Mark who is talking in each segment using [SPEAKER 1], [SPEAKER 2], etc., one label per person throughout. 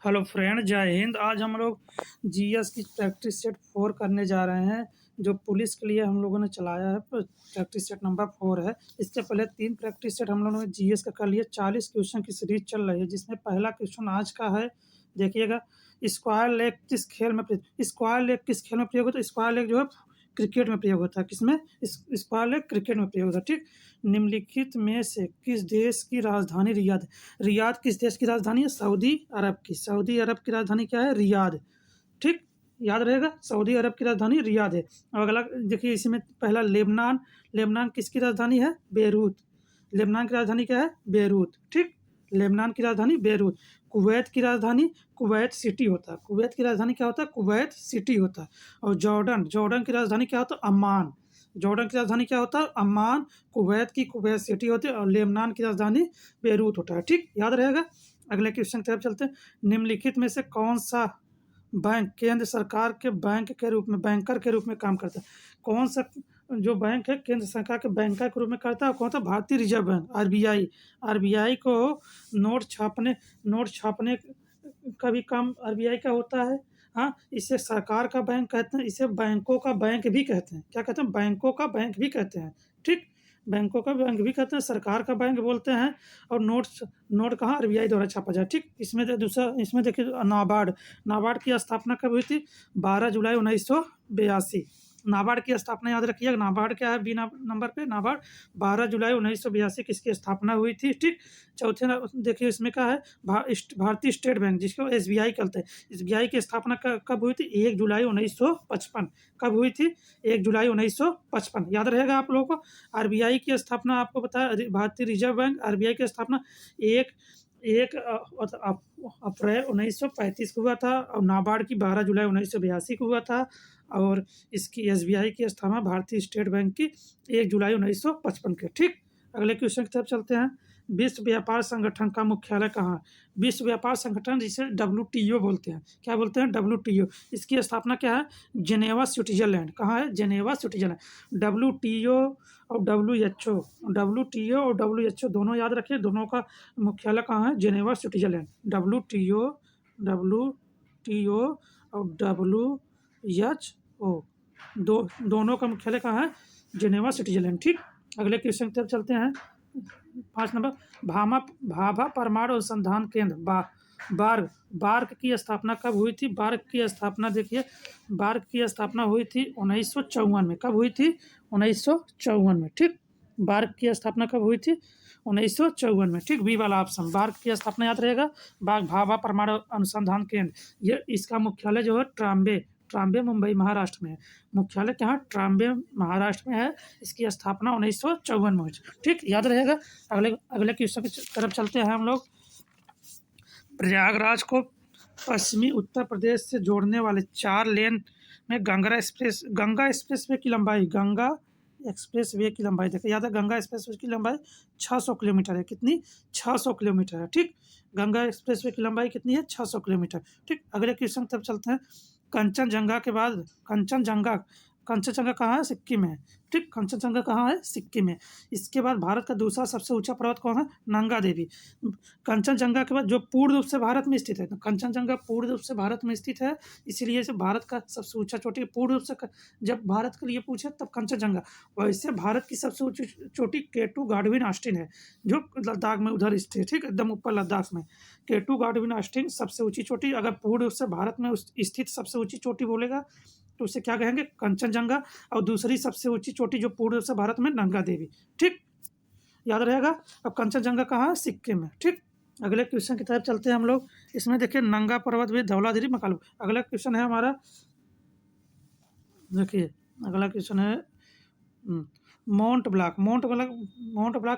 [SPEAKER 1] Hello friend, जय हिंद। आज हम लोग जीएस की प्रैक्टिस सेट 4 करने जा रहे हैं, जो पुलिस के लिए हम लोगों ने चलाया है। प्रैक्टिस सेट नंबर 4 है। इससे पहले 3 प्रैक्टिस सेट हम लोगों ने जीएस का कर लिया। 40 क्वेश्चन की सीरीज चल रही है, जिसमें पहला क्वेश्चन आज का है। देखिएगा, स्क्वायर लेग किस खेल में प्रयोग होता है? स्क्वायर लेग जो है क्रिकेट में प्रयोग होता है। किसमें? स्क्वायर लेग क्रिकेट में प्रयोग होता है। ठीक। निम्नलिखित में से किस देश की राजधानी रियाद है? रियाद किस देश की राजधानी है? सऊदी अरब की। सऊदी अरब की राजधानी क्या है? रियाद। ठीक, याद रहेगा, सऊदी अरब की राजधानी रियाद है। अब अगला देखिए, इसमें पहला लेबनान। लेबनान किसकी राजधानी है? बेरूत। लेबनान की राजधानी क्या है? बेरूत। ठीक, लेबनान की राजधानी बेरूत। कुवैत की राजधानी कुवैत सिटी होता है। कुवैत की राजधानी क्या होता है? कुवैत सिटी होता है। और जॉर्डन जॉर्डन की राजधानी क्या होता है? अम्मान। जॉर्डन की राजधानी क्या होता है? अम्मान। कुवैत की कुवैत सिटी होती है, और लेबनान की राजधानी बेरूत होता है। ठीक, याद रहेगा। अगले क्वेश्चन की तरफ चलते हैं। निम्नलिखित में से कौन सा बैंक केंद्र सरकार के बैंकर के रूप में काम करता है? कौन सा जो बैंक है केंद्र सरकार के बैंकर के रूप में करता है? कौन सा? भारतीय रिजर्व बैंक, आरबीआई। आरबीआई को नोट छापने का भी काम आरबीआई का होता है। हाँ, इसे सरकार का बैंक कहते हैं, इसे बैंकों का बैंक भी कहते हैं। क्या कहते हैं? बैंकों का बैंक भी कहते हैं। ठीक, बैंकों का बैंक भी कहते हैं, सरकार का बैंक बोलते हैं। और नोट कहाँ? आरबीआई द्वारा छापा जाए। ठीक, इसमें देखिए, नाबार्ड। नाबार्ड की स्थापना कब हुई थी? 12 जुलाई 1982। नाबार्ड की स्थापना याद रखिएगा। नाबार्ड क्या है? बी नंबर पे नाबार्ड। 12 जुलाई 1982 की इसकी स्थापना हुई थी। ठीक। चौथे देखिए, इसमें क्या है? भारतीय स्टेट बैंक, जिसको एसबीआई कहते हैं। एसबीआई की स्थापना कब हुई थी? 1 जुलाई 1955। कब हुई थी? 1 जुलाई 1955। याद रहेगा आप लोगों को। आरबीआई की स्थापना आपको बताया, भारतीय रिजर्व बैंक, आरबीआई की स्थापना एक एक अप्रैल 1935 को हुआ था, और नाबार्ड की 12 जुलाई 1982 को हुआ था। और इसकी एसबीआई की स्थापना भारतीय स्टेट बैंक की 1 जुलाई 1955 के। ठीक, अगले क्वेश्चन की तरफ चलते हैं। विश्व व्यापार संगठन का मुख्यालय कहाँ है? विश्व व्यापार संगठन, जिसे डब्ल्यूटीओ बोलते हैं। क्या बोलते हैं? डब्ल्यूटीओ। इसकी स्थापना क्या है? Geneva, Switzerland. कहाँ है? Geneva, Switzerland. डब्ल्यूटीओ और डब्ल्यूएचओ दोनों याद रखिए। दोनों का मुख्यालय कहाँ है? Geneva, Switzerland. डब्ल्यूटीओ और डब्ल्यूएचओ दोनों का मुख्यालय कहाँ है? Geneva, Switzerland. ठीक, अगले क्वेश्चन की तरफ चलते हैं। 5 नंबर, भाभा परमाणु अनुसंधान केंद्र बार्क की स्थापना कब हुई थी? बार्क की स्थापना देखिए, बार्क की स्थापना हुई थी 1954 में। कब हुई थी? 1954 में। ठीक, बार्क की स्थापना कब हुई थी? 1954 में। ठीक, बी वाला ऑप्शन, बार्क की स्थापना याद रहेगा। भाभा परमाणु अनुसंधान केंद्र, ये इसका मुख्यालय जो है ट्राम्बे मुंबई महाराष्ट्र में है। मुख्यालय कहाँ? ट्राम्बे महाराष्ट्र में है। इसकी स्थापना 1954 में हुई थी। ठीक, याद रहेगा। अगले क्वेश्चन की तरफ चलते हैं हम लोग। प्रयागराज को पश्चिमी उत्तर प्रदेश से जोड़ने वाले 4 लेन में गंगा एक्सप्रेसवे की लंबाई देखिए, याद है, गंगा एक्सप्रेसवे की लंबाई 600 किलोमीटर है। कितनी? 600 किलोमीटर है। ठीक, गंगा एक्सप्रेसवे की लंबाई कितनी है? 600 किलोमीटर। ठीक, अगले क्वेश्चन की तरफ चलते हैं। कंचनजंगा के बाद कंचनजंगा कहाँ है? सिक्किम में है। ठीक, कंचनजंगा कहाँ है? सिक्किम में। इसके बाद भारत का दूसरा सबसे ऊंचा पर्वत कौन है? नंगा देवी। कंचनजंगा के बाद जो पूर्ण रूप से भारत में स्थित है, तो कंचनजंगा पूर्ण रूप से भारत में स्थित है, इसीलिए इसे भारत का सबसे ऊंचा चोटी पूर्ण रूप से जब भारत के लिए पूछे तब कंचनजंगा। वैसे भारत की सबसे ऊंची चोटी केटू गाडविन ऑस्टिन है, जो लद्दाख में उधर स्थित है। ठीक, एकदम ऊपर लद्दाख में केटू गाडविन ऑस्टिन सबसे ऊंची चोटी। अगर पूर्ण रूप से भारत में स्थित सबसे ऊंची चोटी बोलेगा तो उसे क्या कहेंगे? कंचनजंगा। और दूसरी सबसे ऊंची चोटी जो पूर्ण रूप से भारत में, नंगा देवी। ठीक, याद रहेगा। अब कंचनजंगा कहाँ है? सिक्किम में। ठीक, अगले क्वेश्चन की तरफ चलते हैं हम लोग। इसमें देखिए, नंगा पर्वत भी धौलागिरी मकालू। अगला क्वेश्चन है हमारा, देखिए अगला क्वेश्चन है माउंट ब्लॉक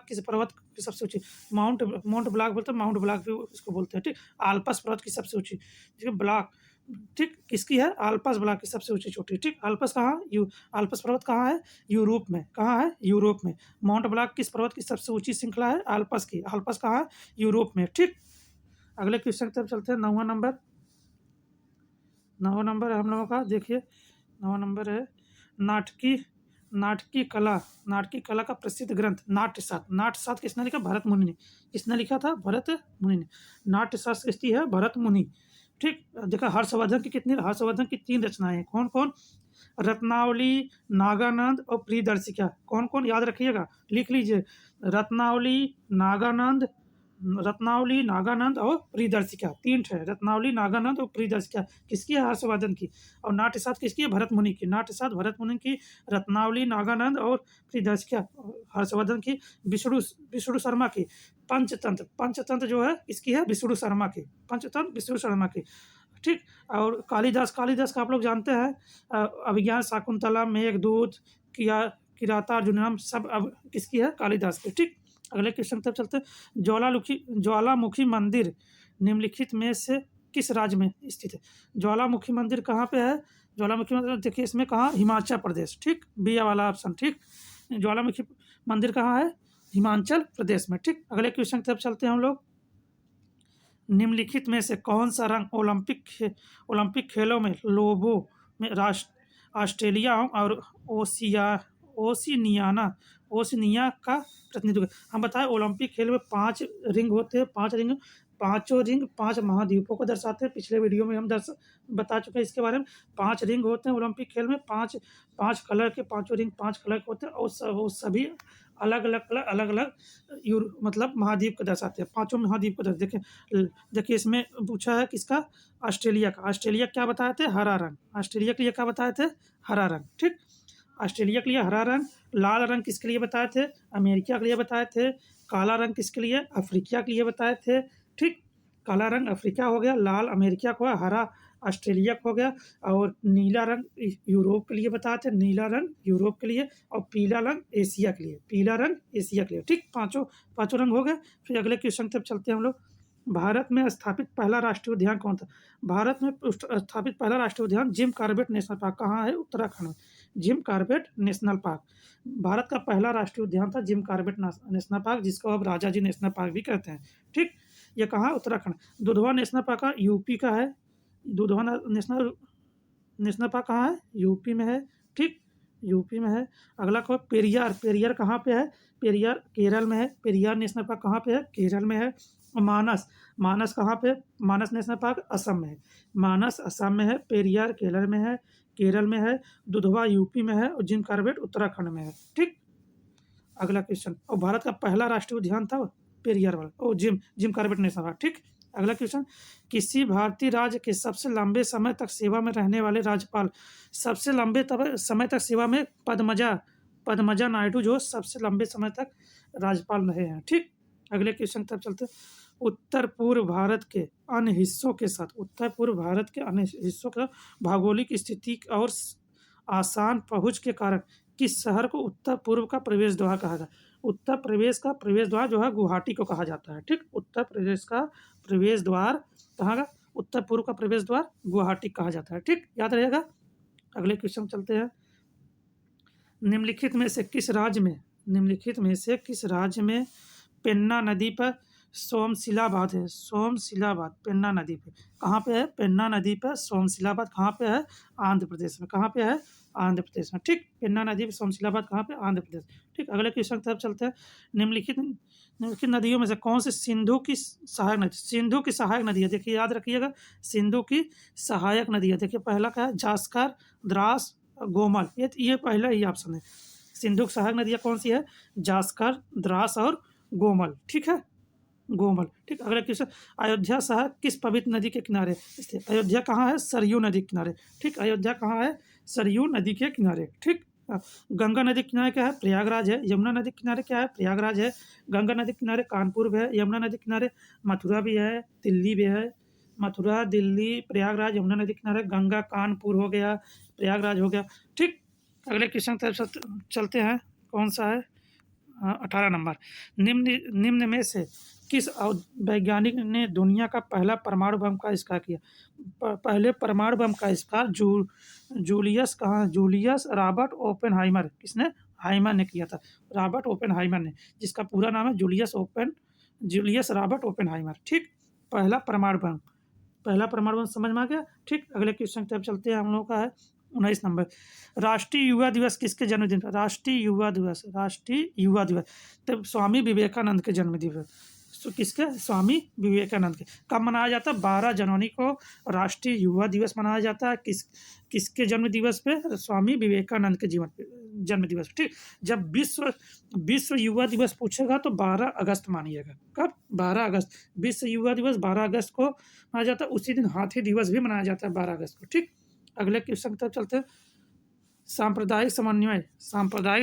[SPEAKER 1] किस पर्वत की सबसे ऊंची? माउंट ब्लॉक बोलते हैं, माउंट ब्लॉक भी इसको बोलते हैं। ठीक, आल्पस पर्वत की सबसे ऊंची, ठीक, ब्लॉक। ठीक, किसकी है? आल्पस ब्लॉक की सबसे ऊंची चोटी। ठीक, आल्पस कहाँ? आल्पस पर्वत कहाँ है? यूरोप में। कहाँ है? यूरोप में। माउंट ब्लॉक किस पर्वत की सबसे ऊंची श्रृंखला है? आल्पस की। आल्पस कहाँ है? यूरोप में। ठीक, अगले क्वेश्चन की तरफ चलते हैं। 9वां नंबर है हम लोगों का। देखिए, 9वां नंबर है नाटकी कला का प्रसिद्ध ग्रंथ नाट्यशास्त्र किसने लिखा? भरत मुनि ने। किसने लिखा था? भरत मुनि ने। नाट्यशास्त्र किसकी है? भरत मुनि। ठीक, देखा हर्षवर्धन की कितनी, हर्षवर्धन की 3 रचनाएँ हैं। कौन-कौन? रत्नावली, नागानंद और प्रियदर्शिका। कौन-कौन याद रखिएगा, लिख लीजिए। रत्नावली, नागानंद, रत्नावली, नागानंद और प्रियदर्शिका, 3 ठे रत्नावली, नागानंद और प्रियदर्शिका किसकी है? हर्षवर्धन की। और नाट्यसाध किसकी है? भरत मुनि की। नाट्यसाध भरत मुनि की, रत्नावली, नागानंद और प्रियदर्शिका हर्षवर्धन की। विष्णु विष्णु शर्मा की पंचतंत्र, पंचतंत्र जो है इसकी है विष्णु शर्मा की, पंचतंत्र विष्णु शर्मा की। ठीक, और कालिदास, कालिदास का आप लोग जानते हैं अभिज्ञान शाकुंतलम, मेघदूत, किरातार्जुनीयम सब अब किसकी है? कालिदास की। ठीक, अगले क्वेश्चन तक चलते हैं। ज्वालामुखी मंदिर निम्नलिखित में से किस राज्य में स्थित है? ज्वालामुखी मंदिर कहाँ पे है? ज्वालामुखी मंदिर देखिए इसमें कहाँ? हिमाचल प्रदेश। ठीक, बी वाला ऑप्शन। ठीक, ज्वालामुखी मंदिर कहाँ है? हिमाचल प्रदेश में। ठीक, अगले क्वेश्चन की तरफ चलते हैं हम लोग। निम्नलिखित में से कौन सा रंग ओलंपिक खेलों में लोबो में ऑस्ट्रेलिया और ओशिनिया का प्रतिनिधित्व? हम बताएं ओलंपिक खेल में 5 रिंग होते हैं, 5 रिंग, पांचों रिंग 5 महाद्वीपों को दर्शाते हैं। पिछले वीडियो में हम बता चुके हैं इसके बारे में। 5 रिंग होते हैं ओलंपिक खेल में, 5 कलर के, पांचों रिंग 5 कलर के होते हैं और वो सभी अलग-अलग मतलब महाद्वीप को दर्शाते हैं। पांचों महाद्वीप को देखिए इसमें पूछा है किसका? ऑस्ट्रेलिया का। ऑस्ट्रेलिया क्या बताए थे? हरा रंग। ऑस्ट्रेलिया के लिए क्या बताए थे? हरा रंग। ठीक, ऑस्ट्रेलिया के लिए हरा रंग। लाल रंग किसके लिए बताए थे? अमेरिका के लिए बताए थे। काला रंग किसके लिए? अफ्रीका के लिए बताए थे। ठीक, काला रंग अफ्रीका हो गया, लाल अमेरिका को, हरा ऑस्ट्रेलिया को हो गया, और नीला रंग यूरोप के लिए बताए थे, नीला रंग यूरोप के लिए, और पीला रंग एशिया के लिए, पीला रंग एशिया के लिए। ठीक, पांचों रंग हो गए। फिर अगले क्वेश्चन तक चलते हैं हम लोग। भारत में स्थापित पहला राष्ट्रीय उद्यान कौन था? भारत में स्थापित पहला राष्ट्रीय उद्यान जिम कॉर्बेट नेशनल पार्क कहाँ है? उत्तराखंड में। Jim Corbett national park Bharat का पहला राष्ट्रीय उद्यान था, जिम कॉर्बेट नेशनल पार्क, जिसको अब राजा जी नेशनल पार्क भी कहते हैं। ठीक, ये कहाँ? Uttarakhand. Dudhwa national park UP का है। दुधवा नेशनल पार्क कहाँ है? यूपी में है। ठीक, यूपी में है। अगला को पेरियार कहाँ पे है? पेरियार केरल में है। पेरियार नेशनल पार्क कहाँ पे है? केरल में है। मानस कहाँ पे? मानस नेशनल पार्क असम में है। मानस असम में है, पेरियार केरल में है, दुधवा यूपी में है, और जिम कॉर्बेट उत्तराखंड में है। ठीक, अगला क्वेश्चन। और भारत का पहला राष्ट्रीय उद्यान था पेरियार वाला, और जिम कॉर्बेट नेशनल पार्क। ठीक, अगला क्वेश्चन। किसी भारतीय राज्य के सबसे लंबे समय तक सेवा में रहने वाले राज्यपाल, सबसे लंबे समय तक सेवा में पद्मजा नायडू जो सबसे लंबे समय तक राज्यपाल रहे हैं। ठीक, अगले क्वेश्चन तक चलते हैं। उत्तर पूर्व भारत के अन्य हिस्सों के साथ भौगोलिक स्थिति और आसान पहुंच के कारण किस शहर को उत्तर पूर्व का प्रवेश द्वार कहा जाता है? उत्तर प्रदेश का प्रवेश द्वार जो है गुवाहाटी को कहा जाता है। ठीक, उत्तर प्रदेश का प्रवेश द्वार कहाँ का? उत्तर पूर्व का प्रवेश द्वार गुवाहाटी कहा जाता है। ठीक, याद रहेगा। अगले क्वेश्चन चलते हैं। निम्नलिखित में से किस राज्य में पेन्ना नदी पर सोमशिलाबाद है? सोमशिलाबाद पेन्ना नदी पे कहाँ पे है? पेन्ना नदी पर सोमशिलाबाद कहाँ पे है? आंध्र प्रदेश में। कहाँ पे है? आंध्र प्रदेश में। ठीक, पेन्ना नदी पर सोमशिलाबाद कहाँ पे? आंध्र प्रदेश। ठीक, अगले क्वेश्चन की तरफ चलते हैं। निम्नलिखित नदियों में से कौन सी सिंधु की सहायक नदी है? देखिए याद रखिएगा, सिंधु की सहायक नदी है। देखिए पहला क्या है? जास्कर, द्रास, गोमल। ये पहला ही ऑप्शन है। सिंधु की सहायक नदियाँ कौन सी है? जास्कर, द्रास और गोमल। ठीक है, गोमल। ठीक, अगला क्वेश्चन। अयोध्या शहर किस पवित्र नदी के किनारे स्थित? अयोध्या कहाँ है? सरयू नदी के किनारे। ठीक, अयोध्या कहाँ है? सरयू नदी के किनारे। ठीक, गंगा नदी के किनारे क्या है? प्रयागराज है। यमुना नदी के किनारे क्या है? प्रयागराज है। गंगा नदी के किनारे कानपुर भी है। यमुना नदी के किनारे मथुरा भी है, दिल्ली भी है। मथुरा, दिल्ली, प्रयागराज, यमुना नदी के किनारे, गंगा कानपुर हो गया, प्रयागराज हो गया। ठीक, अगले क्वेश्चन की तरफ चलते हैं। कौन सा है? 18 नंबर। निम्न में से किस वैज्ञानिक ने दुनिया का पहला परमाणु बम का आविष्कार किया? पहले परमाणु बम का आविष्कार जूलियस रॉबर्ट ओपेनहाइमर। किसने? हाइमर ने किया था, रॉबर्ट ओपेनहाइमर ने, जिसका पूरा नाम है जूलियस रॉबर्ट ओपेनहाइमर। ठीक, पहला परमाणु बम समझ में आ गया। ठीक, अगले क्वेश्चन की तरफ चलते हैं। हम लोग का है 19 नंबर। राष्ट्रीय युवा दिवस किसके जन्मदिन? राष्ट्रीय युवा दिवस तब स्वामी विवेकानंद के जन्मदिन है। किसके? स्वामी विवेकानंद के। कब मनाया जाता है? 12 जनवरी को राष्ट्रीय युवा दिवस मनाया जाता है। किसके जन्म दिवस पे? स्वामी विवेकानंद के जन्म दिवस पे, ठीक। जब विश्व युवा दिवस पूछेगा तो 12 अगस्त मानिएगा। कब? 12 अगस्त। विश्व युवा दिवस 12 अगस्त को मनाया जाता है। उसी दिन हाथी दिवस भी मनाया जाता है 12 अगस्त को, ठीक। अगले क्वेश्चन की तरफ चलते हैं। सांप्रदायिक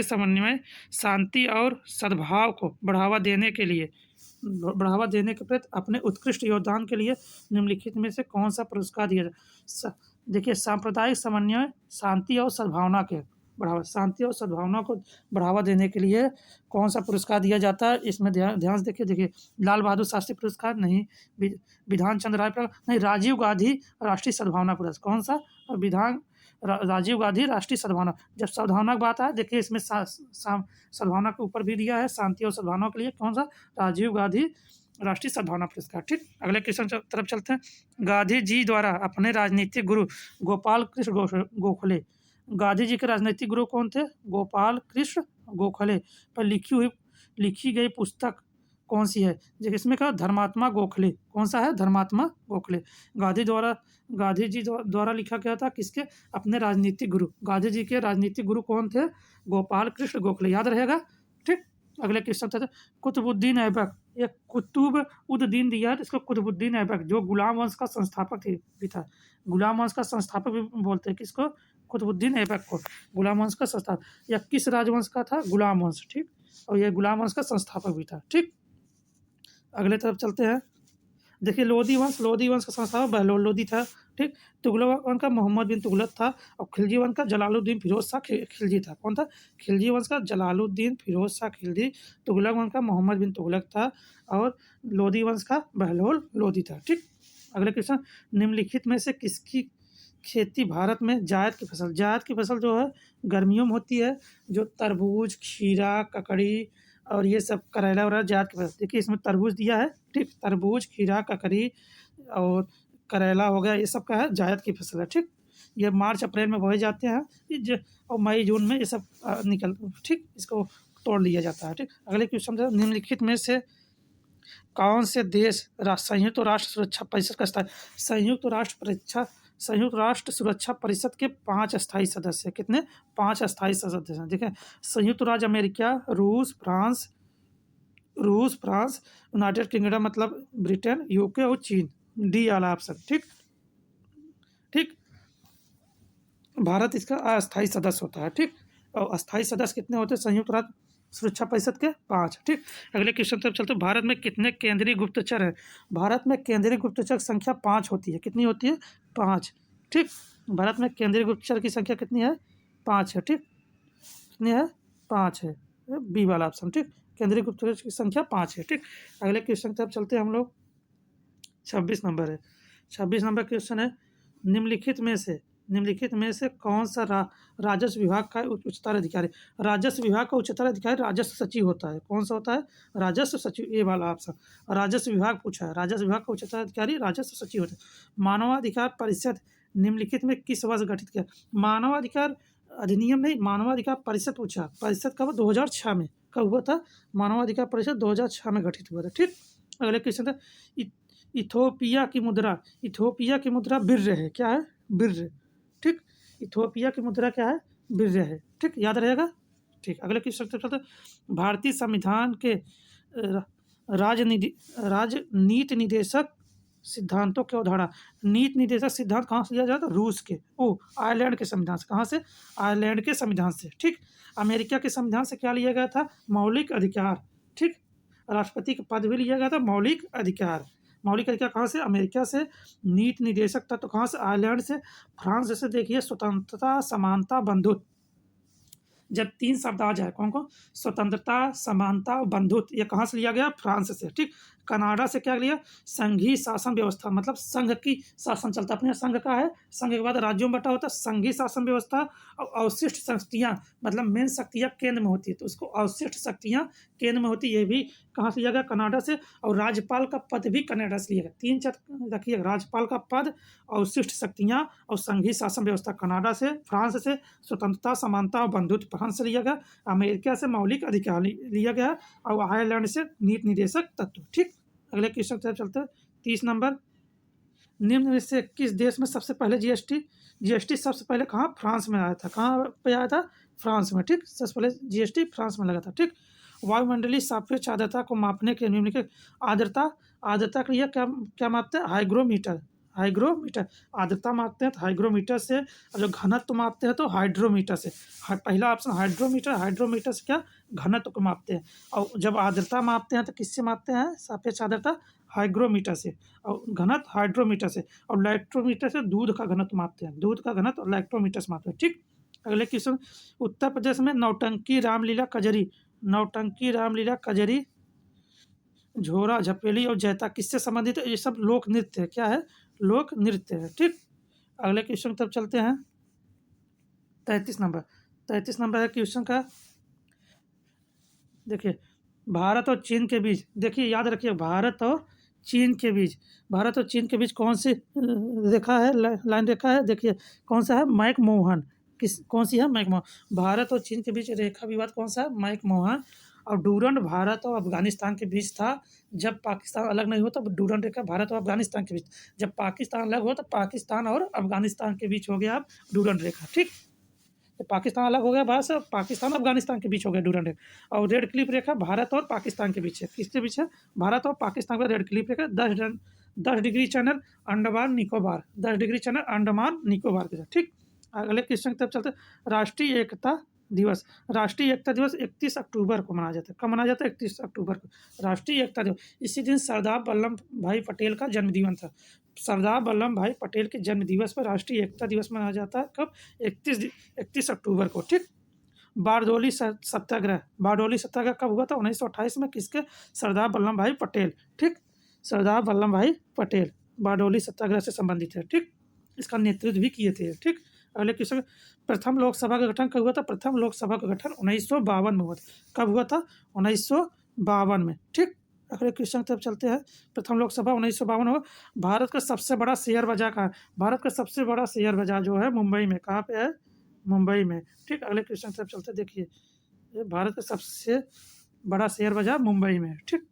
[SPEAKER 1] समन्वय शांति और सद्भाव को बढ़ावा देने के प्रति अपने उत्कृष्ट योगदान के लिए निम्नलिखित में से कौन सा पुरस्कार दिया जाए? देखिए, सांप्रदायिक समन्वय शांति और सद्भावना को बढ़ावा देने के लिए कौन सा पुरस्कार दिया जाता है? इसमें ध्यान से देखिए, लाल बहादुर शास्त्री पुरस्कार नहीं, विधान चंद्र राय नहीं, राजीव गांधी राष्ट्रीय सद्भावना पुरस्कार। कौन सा? राजीव गांधी राष्ट्रीय सद्भावना। जब सद्भावना की बात है, देखिए इसमें सद्भावना के ऊपर भी दिया है, शांति और सद्भावना के लिए कौन सा? राजीव गांधी राष्ट्रीय सद्भावना पुरस्कार, ठीक। अगले क्वेश्चन तरफ चलते हैं। गांधी जी द्वारा अपने राजनीतिक गुरु गोपाल कृष्ण गोखले, गांधी जी के राजनीतिक गुरु कौन थे? गोपाल कृष्ण गोखले पर लिखी गई पुस्तक कौन सी है? देखिए इसमें कहा धर्मात्मा गोखले। कौन सा है? धर्मात्मा गोखले। गांधी जी द्वारा लिखा गया था। किसके? अपने राजनीतिक गुरु। गांधी जी के राजनीतिक गुरु कौन थे? गोपाल कृष्ण गोखले, याद रहेगा, ठीक। अगले क्वेश्चन था कुतुबुद्दीन ऐबक। ये कुतुब-उद-दीन दिया है, इसको कुतुबुद्दीन ऐबक, जो गुलाम वंश का संस्थापक भी था। गुलाम वंश का संस्थापक भी बोलते हैं किसको? कुतुबुद्दीन ऐबक को, गुलाम वंश का संस्थापक। या किस राजवंश का था? गुलाम वंश, ठीक। और यह गुलाम वंश का संस्थापक भी था, ठीक। अगले तरफ चलते हैं। देखिए लोधी वंश का संस्थापक बहलोल लोधी था, ठीक। तुगलक वंश का मोहम्मद बिन तुगलक था। और खिलजी वंश का जलालुद्दीन फिरोज शाह खिलजी था। कौन था? खिलजी वंश का जलालुद्दीन फिरोज शाह खिलजी। तुगलक वंश का मोहम्मद बिन तुगलक था। और लोधी वंश का बहलोल लोधी था, ठीक। अगले क्वेश्चन, निम्नलिखित में से किसकी खेती भारत में जायद की फसल जो है गर्मियों में होती है, जो तरबूज, खीरा, ककड़ी और ये सब करेला वरेला जायद की फसल। देखिए इसमें तरबूज दिया है, ठीक। तरबूज, खीरा, ककड़ी और करेला हो गया, ये सब का है जायद की फसल है, ठीक। ये मार्च अप्रैल में बोए जाते हैं और मई जून में ये सब ठीक, इसको तोड़ लिया जाता है, ठीक। अगले क्वेश्चन, निम्नलिखित में से कौन से देश संयुक्त राष्ट्र सुरक्षा परिषद का संयुक्त राष्ट्र सुरक्षा परिषद के 5 स्थायी सदस्य? कितने? 5 स्थायी सदस्य हैं। देखें, संयुक्त राज्य अमेरिका, रूस, फ्रांस, यूनाइटेड किंगडम मतलब ब्रिटेन, यूके और चीन। डी वाला ऑप्शन, ठीक। भारत इसका अस्थायी सदस्य होता है, ठीक। और अस्थायी सदस्य कितने होते हैं संयुक्त राष्ट्र सुरक्षा परिषद के? 5, ठीक। अगले क्वेश्चन तरफ चलते हैं। भारत में कितने केंद्रीय गुप्तचर हैं? भारत में केंद्रीय गुप्तचर संख्या 5 होती है। कितनी होती है? 5, ठीक। भारत में केंद्रीय गुप्तचर की संख्या कितनी है? 5 है, ठीक। कितनी है? 5 है, बी वाला ऑप्शन, ठीक। केंद्रीय गुप्तचर की संख्या 5 है, ठीक। अगले क्वेश्चन तरफ चलते हैं हम लोग। 26 नंबर है। 26 नंबर क्वेश्चन है, निम्नलिखित में से कौन सा राजस्व विभाग का उच्चतर अधिकारी? राजस्व विभाग का उच्चतर अधिकारी राजस्व सचिव होता है। कौन सा होता है? राजस्व सचिव, ये वाला ऑप्शन। राजस्व विभाग पूछा है, राजस्व विभाग का उच्चतर अधिकारी राजस्व सचिव होता है। मानवाधिकार परिषद निम्नलिखित में किस वर्ष गठित किया? मानवाधिकार अधिनियम नहीं, मानवाधिकार परिषद पूछा। परिषद कब? 2006 में। कब हुआ था? मानवाधिकार परिषद 2006 में गठित हुआ था, ठीक। अगले क्वेश्चन था, इथोपिया की मुद्रा बिर्र है। क्या है? बिर्र, ठीक। इथोपिया की मुद्रा क्या है? बिर्र है, ठीक। याद रहेगा, ठीक। अगले क्वेश्चन, भारतीय संविधान के राजनीति निदेशक सिद्धांतों की अवधारणा। नीति निदेशक सिद्धांत कहाँ से लिया जाता है? रूस के, आयरलैंड के संविधान से। कहाँ से? आयरलैंड के संविधान से, ठीक। अमेरिका के संविधान से क्या लिया गया था? मौलिक अधिकार, ठीक। राष्ट्रपति का पद भी लिया गया था। मौलिक अधिकार कहाँ से? अमेरिका से। नीति निदेशक तत्व कहाँ से? आयरलैंड से। फ्रांस से देखिए स्वतंत्रता, समानता, बंधुत्व। जब 3 शब्द आ जाए, कौन कौन? स्वतंत्रता, समानता, बंधुत्व, ये कहाँ से लिया गया? फ्रांस से, ठीक। कनाडा से क्या लिया? संघीय शासन व्यवस्था, मतलब संघ की शासन चलता है अपने। संघ का है, संघ के बाद राज्यों में बटा होता है। संघीय शासन व्यवस्था और अवशिष्ट शक्तियाँ, मतलब मेन शक्तियाँ केंद्र में होती है, तो उसको अवशिष्ट शक्तियाँ केंद्र में होती है। ये भी कहाँ से लिया गया? कनाडा से। और राज्यपाल का पद भी कनाडा से लिया गया। 3 चीज रखिए, राज्यपाल का पद, अवशिष्ट शक्तियाँ और संघीय शासन व्यवस्था कनाडा से। फ्रांस से स्वतंत्रता, समानता और बंधुत्व फ्रांस से लिया गया। अमेरिका से मौलिक अधिकार लिया गया। और आयरलैंड से नीति निदेशक तत्व, ठीक। अगले क्वेश्चन की तरफ चलते हैं। 30 नंबर, निम्न में से किस देश में सबसे पहले जीएसटी सबसे पहले कहाँ, फ्रांस में आया था। कहाँ पे आया था, फ्रांस में। ठीक, सबसे पहले जीएसटी फ्रांस में लगा था। ठीक, वायुमंडलीय सापेक्ष आर्द्रता को मापने के निम्नलिखित आर्द्रता आर्द्रता के लिए क्या क्या मापते हैं, हाइग्रोमीटर। हाइग्रोमीटर आर्द्रता मापते हैं तो हाइग्रोमीटर से, और जो घनत्व मापते हैं तो हाइड्रोमीटर से। पहला ऑप्शन हाइड्रोमीटर, हाइड्रोमीटर से क्या, घनत्व को मापते हैं। और जब आर्द्रता मापते हैं तो किससे मापते हैं, सापेक्ष आर्द्रता, हाइग्रोमीटर से, और घनत्व हाइड्रोमीटर से, और लैक्टोमीटर से दूध का घनत्व मापते हैं। दूध का घनत्व लैक्टोमीटर से मापते हैं। ठीक, अगले क्वेश्चन, उत्तर प्रदेश में नौटंकी रामलीला कजरी, नौटंकी रामलीला कजरी, झोरा झपेली और जैता किससे संबंधित है, ये सब लोक नृत्य है। क्या है, लोक नृत्य है। ठीक, अगले क्वेश्चन की तरफ चलते हैं। 33 नंबर, 33 नंबर है क्वेश्चन का। देखिए, भारत और चीन के बीच, देखिए याद रखिए, भारत और चीन के बीच, भारत और चीन के बीच कौन सी रेखा है, लाइन रेखा है। देखिए कौन सा है, मैकमोहन। कौन सी है, मैकमोहन। भारत और चीन के बीच रेखा विवाद कौन सा है, मैकमोहन। और डूरंड भारत और अफगानिस्तान के बीच था। जब पाकिस्तान अलग नहीं हुआ तब डूरंड रेखा भारत और अफगानिस्तान के बीच, जब पाकिस्तान अलग हुआ तो पाकिस्तान और अफगानिस्तान के बीच हो गया अब डूरंड रेखा। ठीक, तो पाकिस्तान अलग हो गया भारत से, पाकिस्तान अफगानिस्तान के बीच हो गया डूरंड रेखा। और रेड क्लिफ रेखा भारत और पाकिस्तान के बीच है। किसके बीच है, भारत और पाकिस्तान का रेड क्लिफ रेखा 10 degree channel Andaman Nicobar, 10 degree channel Andaman Nicobar के साथ। ठीक, अगले क्वेश्चन की तरफ चलते हैं। राष्ट्रीय एकता दिवस, राष्ट्रीय एकता दिवस 31 अक्टूबर को मनाया जाता है। कब मनाया जाता है, 31 अक्टूबर को राष्ट्रीय एकता दिवस। इसी दिन सरदार वल्लभ भाई पटेल का जन्मदिन था। सरदार वल्लभ भाई पटेल के जन्म दिवस पर राष्ट्रीय एकता दिवस मनाया जाता है। कब, 31 अक्टूबर को। ठीक, बारडोली सत्याग्रह, बारडोली सत्याग्रह कब हुआ था, 1928 में। किसके, सरदार वल्लभ भाई पटेल। ठीक, सरदार वल्लभ भाई पटेल बारडोली सत्याग्रह से संबंधित है। ठीक, इसका नेतृत्व भी किए थे। ठीक, अगले क्वेश्चन, प्रथम लोकसभा का गठन कब हुआ था, प्रथम लोकसभा का गठन 1952 में हुआ था। कब हुआ था, 1952 में। ठीक, अगले क्वेश्चन की तरफ चलते हैं। प्रथम लोकसभा 1952 हुआ। भारत का सबसे बड़ा शेयर बाजार कहाँ है, भारत का सबसे बड़ा शेयर बाजार जो है मुंबई में। कहाँ पे है, मुंबई में। ठीक, अगले क्वेश्चन की तरफ चलते हैं। देखिए, भारत का सबसे बड़ा शेयर बाजार मुंबई में है। ठीक,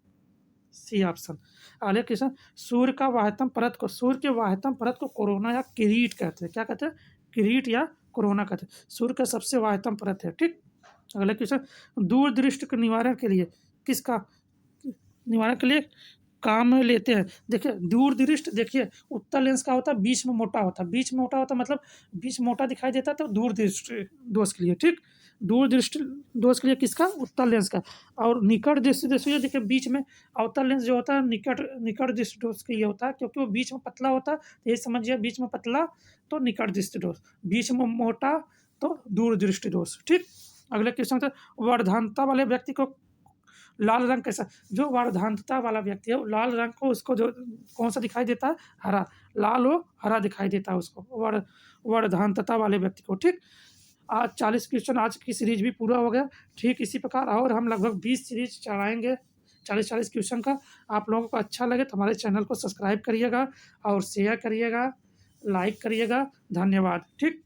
[SPEAKER 1] सी ऑप्शन। अगले क्वेश्चन, सूर्य का वाह्यतम परत को, सूर्य के वाह्यतम परत को कोरोना या किरीट कहते हैं। क्या कहते हैं, किरीट या कोरोना कहते हैं। सूर्य का सबसे वाह्यतम परत है। ठीक, अगले क्वेश्चन, दूरदृष्टि के निवारण के लिए किसका निवारण के लिए काम में लेते हैं। देखिए दूरदृष्टि, देखिए उत्तल लेंस का होता है, बीच में मोटा होता है, बीच में मोटा होता है मतलब बीच मोटा दिखाई देता है तो दूरदृष्टि दोष के लिए। ठीक, दूरदृष्टि दोष के लिए किसका, उत्तल लेंस का। और निकट दृष्टि दोष, देखिए बीच में अवतल लेंस जो होता है निकट दृष्टि दोष के ये होता है, क्योंकि वो बीच में पतला होता है। तो ये समझिए, बीच में पतला तो निकट दृष्टि दोष, बीच में मोटा तो दूरदृष्टि दोष। ठीक, अगले क्वेश्चन से, वर्धनता वाले व्यक्ति को लाल रंग कैसा, जो वर्धनता वाला व्यक्ति है लाल रंग को, उसको जो कौन सा दिखाई देता है, हरा, लाल हो हरा दिखाई देता है उसको, वर्धनता वाले व्यक्ति को। ठीक, आज 40 क्वेश्चन, आज की सीरीज भी पूरा हो गया। ठीक, इसी प्रकार और हम लगभग 20 सीरीज चलाएंगे 40-40 क्वेश्चन का। आप लोगों को अच्छा लगे तो हमारे चैनल को सब्सक्राइब करिएगा और शेयर करिएगा, लाइक करिएगा। धन्यवाद। ठीक।